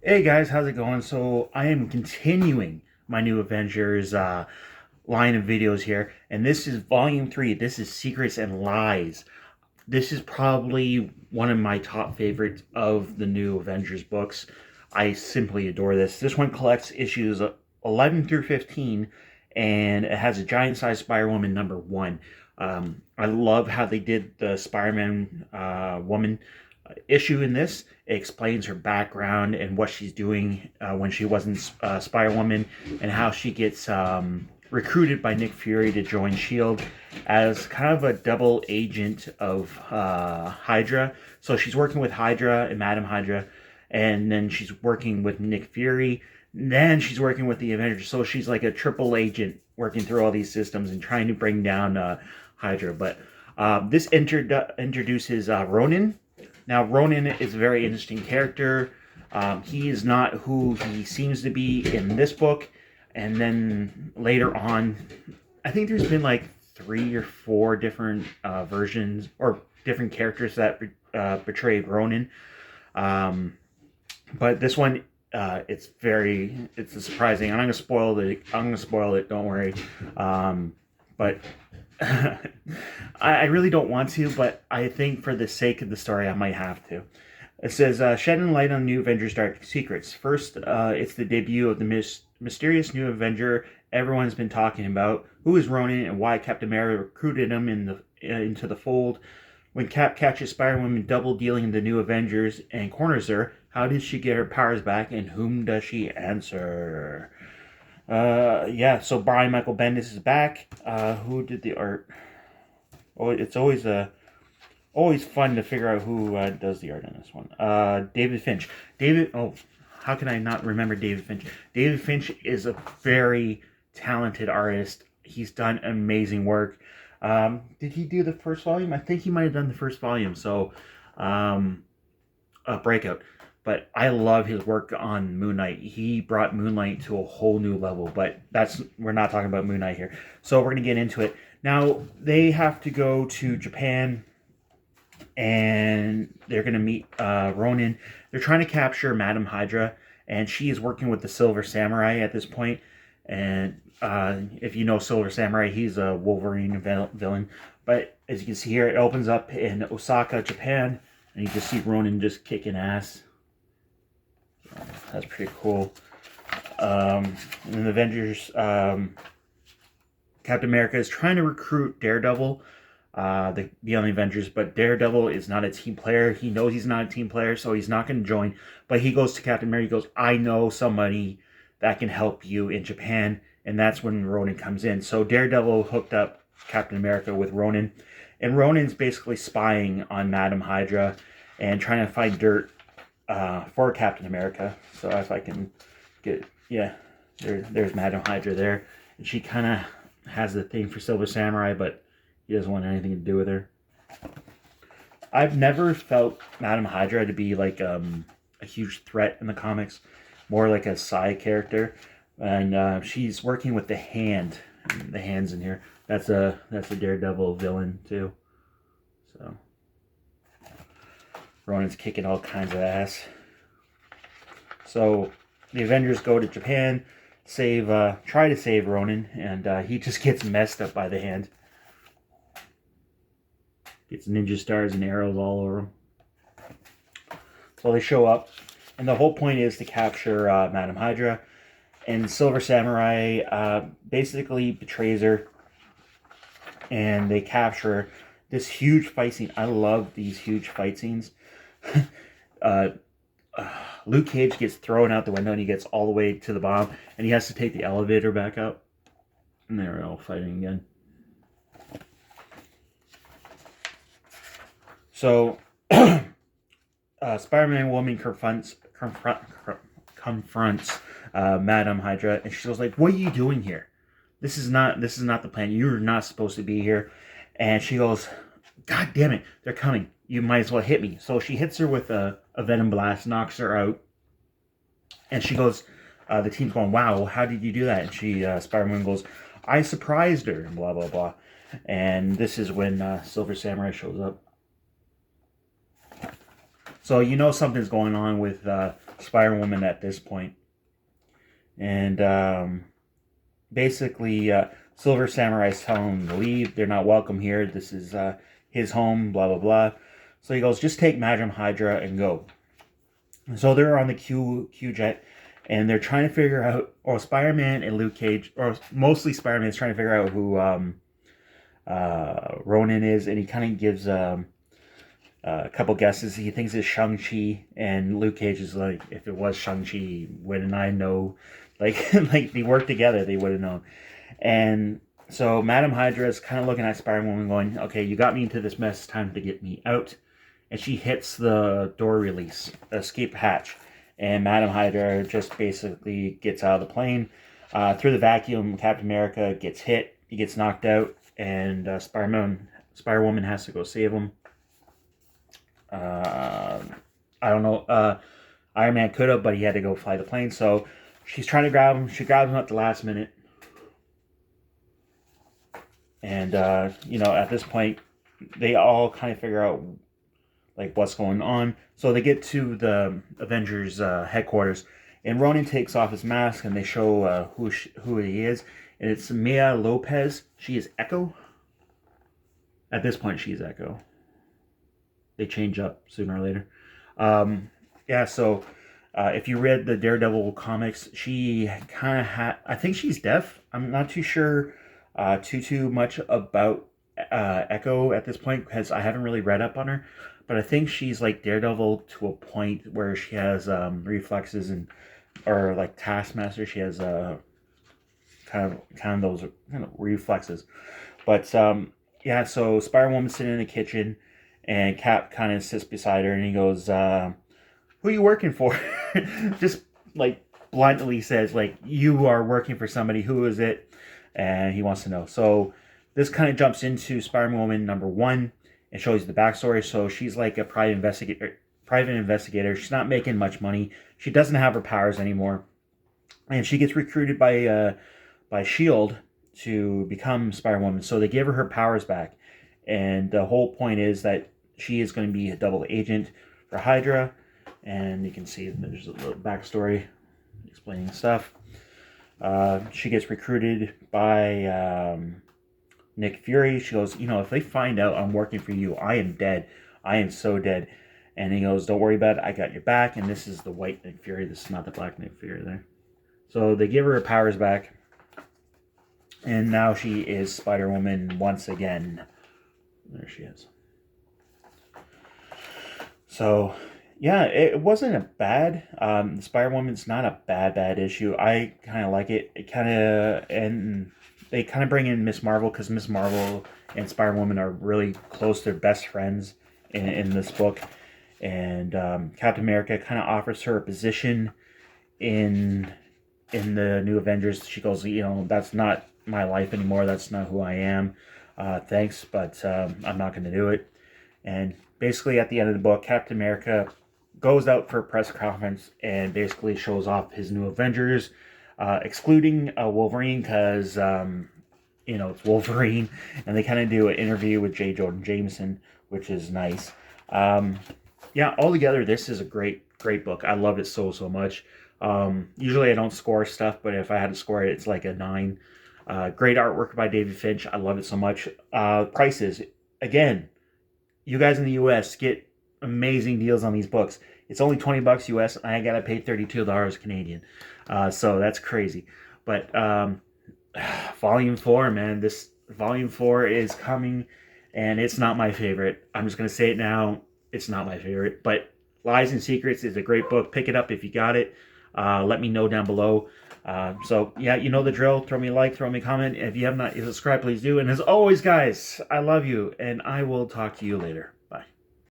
Hey guys, how's it going? So I am continuing my new Avengers line of videos here, and this is volume 3. This is Secrets and Lies. This is probably one of my top favorites of the new Avengers books. I simply adore this. This one collects issues 11 through 15, and it has a giant-sized Spider-Woman #1. I love how they did the Spider-Man woman issue in this. It explains her background and what she's doing when she wasn't Spider-Woman, and how she gets recruited by Nick Fury to join S.H.I.E.L.D. as kind of a double agent of Hydra. So she's working with Hydra and Madam Hydra, and then she's working with Nick Fury, then she's working with the Avengers. So she's like a triple agent working through all these systems and trying to bring down Hydra. But this introduces Ronin. Now, Ronin is a very interesting character. He is not who he seems to be in this book. And then later on, I think there's been like 3 or 4 different versions or different characters that betrayed Ronin. But this one, it's surprising. I'm gonna spoil it. Don't worry. But I really don't want to, but I think for the sake of the story, I might have to. It says, shedding light on new Avengers' dark secrets. First, it's the debut of the mysterious new Avenger everyone's been talking about. Who is Ronin and why Captain America recruited him into the fold? When Cap catches Spider-Woman double dealing the new Avengers and corners her, how did she get her powers back, and whom does she answer? Yeah, so Brian Michael Bendis is back. Who did the art? Oh, it's always fun to figure out who does the art on this one. David Finch. How can I not remember David Finch? David Finch is a very talented artist. He's done amazing work. Did he do the first volume? I think he might have done the first volume. So, Breakout. But I love his work on Moon Knight. He brought Moonlight to a whole new level. But we're not talking about Moon Knight here. So we're going to get into it. Now, they have to go to Japan, and they're going to meet Ronin. They're trying to capture Madam Hydra, and she is working with the Silver Samurai at this point. And if you know Silver Samurai, he's a Wolverine villain. But as you can see here, it opens up in Osaka, Japan, and you just see Ronin just kicking ass. That's pretty cool. And the Avengers, Captain America is trying to recruit Daredevil to be on the Avengers, but Daredevil is not a team player. He knows he's not a team player, so he's not going to join. But he goes to Captain America. He goes, I know somebody that can help you in Japan. And that's when Ronin comes in. So Daredevil hooked up Captain America with Ronin. And Ronin's basically spying on Madam Hydra and trying to find dirt for Captain America. So if I can get, yeah, there's Madam Hydra there. And she kind of has the thing for Silver Samurai, but he doesn't want anything to do with her. I've never felt Madam Hydra to be like a huge threat in the comics. More like a side character. And she's working with the Hand. The Hand's in here. That's a Daredevil villain too. So Ronin's kicking all kinds of ass. So the Avengers go to Japan, try to save Ronin, and he just gets messed up by the Hand. Gets ninja stars and arrows all over him. So they show up, and the whole point is to capture Madam Hydra. And Silver Samurai basically betrays her, and they capture this huge fight scene. I love these huge fight scenes. Luke Cage gets thrown out the window, and he gets all the way to the bottom, and he has to take the elevator back up. And they're all fighting again. So, Spider-Man woman confronts Madam Hydra, and she was like, "What are you doing here? This is not the plan. You're not supposed to be here." And she goes, "God damn it, they're coming. You might as well hit me." So she hits her with a venom blast, knocks her out, and she goes, the team's going, "Wow, how did you do that?" And Spider-Man goes, "I surprised her," and blah blah blah. And this is when Silver Samurai shows up. So you know something's going on with Spider-Woman at this point. And basically, Silver Samurai's telling him to leave. They're not welcome here. This is his home, blah, blah, blah. So he goes, just take Madam Hydra and go. So they're on the Q jet, and they're trying to figure out, or Spider-Man and Luke Cage, or mostly Spider-Man is trying to figure out who Ronan is, and he kind of gives a couple guesses. He thinks it's Shang-Chi, and Luke Cage is like, if it was Shang-Chi, wouldn't I know? Like, like they work together, they would have known. And so Madam Hydra is kind of looking at Spider-Woman going, okay, you got me into this mess, it's time to get me out. And she hits the door release, escape hatch. And Madam Hydra just basically gets out of the plane. Through the vacuum, Captain America gets hit, he gets knocked out, and Spider-Woman has to go save him. I don't know, Iron Man could have, but he had to go fly the plane, so she's trying to grab him. She grabs him at the last minute. And, you know, at this point, they all kind of figure out, like, what's going on. So they get to the Avengers headquarters, and Ronan takes off his mask, and they show who he is. And it's Mia Lopez. She is Echo. At this point, she's Echo. They change up sooner or later. Yeah, so if you read the Daredevil comics, she kind of had... I think she's deaf. I'm not too sure too much about Echo at this point, because I haven't really read up on her. But I think she's like Daredevil to a point where she has reflexes and, or like Taskmaster, she has kind of those kind of reflexes. But yeah, so Spider-Woman's sitting in the kitchen, and Cap kind of sits beside her, and he goes, "Who are you working for?" Just like bluntly says, like, "You are working for somebody. Who is it?" And he wants to know. So this kind of jumps into Spider-Woman number 1. It shows you the backstory. So she's like a private investigator. She's not making much money. She doesn't have her powers anymore, and she gets recruited by Shield to become Spider-Woman. So they give her powers back, and the whole point is that she is going to be a double agent for Hydra. And you can see there's a little backstory explaining stuff. She gets recruited by Nick Fury. She goes, you know, if they find out I'm working for you, I am dead. I am so dead. And he goes, don't worry about it. I got your back. And this is the white Nick Fury. This is not the black Nick Fury there. So they give her powers back. And now she is Spider-Woman once again. There she is. So, yeah, it wasn't a bad... Spider-Woman's not a bad issue. I kind of like it. It kind of... And they kind of bring in Miss Marvel, because Miss Marvel and Spider-Woman are really close. They're best friends in this book. And Captain America kind of offers her a position in the New Avengers. She goes, you know, that's not my life anymore. That's not who I am. Thanks, but I'm not going to do it. And basically at the end of the book, Captain America goes out for a press conference and basically shows off his new Avengers, excluding Wolverine, because, you know, it's Wolverine. And they kind of do an interview with J. Jonah Jameson, which is nice. Yeah, altogether, this is a great book. I love it so much. Usually I don't score stuff, but if I had to score it, it's like a 9. Great artwork by David Finch. I love it so much. Prices, again, you guys in the US get amazing deals on these books. It's only $20 US, and I gotta pay $32 Canadian. So that's crazy. But Volume 4, man, this Volume 4 is coming, and it's not my favorite. I'm just gonna say it now. It's not my favorite, but Lies and Secrets is a great book. Pick it up if you got it. Let me know down below. So, yeah, you know the drill. Throw me a like, throw me a comment. If you have not subscribed, please do. And as always, guys, I love you, and I will talk to you later.